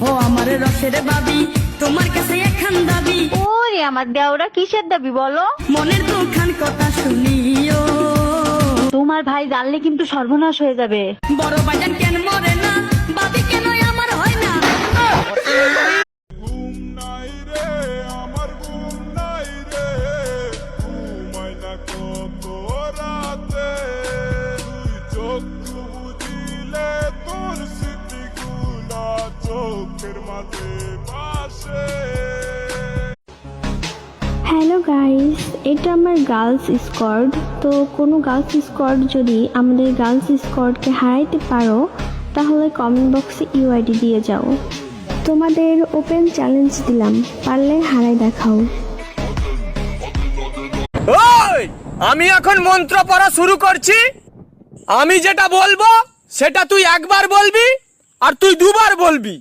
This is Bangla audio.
ও আমার রসের বাবি, তোমার কাছে এখান দাবি। ওরে আমার দেওরা কিসের দাবি বলো? মনের দুখান কথা শুনিও, তোমার ভাই জানলে কিন্তু সর্বনাশ হয়ে যাবে। বড় বাজান কেন মরে না, বাবি কেন আমার হয় না। ঘুম নাই রে আমার ঘুম নাই রে, ঘুমাই না কত রাতে, তুই চোখ বুঝিলে তোর স্মৃতিগুলা চোখের মাঝে ভাসে। হ্যালো গাইস, এটা আমার গার্লস স্কোয়াড। তো কোনো গার্লস স্কোয়াড যদি আমাদের গার্লস স্কোয়াডকে হারাইতে পারো তাহলে কমেন্ট বক্সে ইউআইডি দিয়ে যাও। তোমাদের ওপেন চ্যালেঞ্জ দিলাম, পারলে হারাই দেখাও। ওই আমি এখন মন্ত্র পড়া শুরু করছি, আমি যেটা বলবো সেটা তুই একবার বলবি আর তুই দুবার বলবি।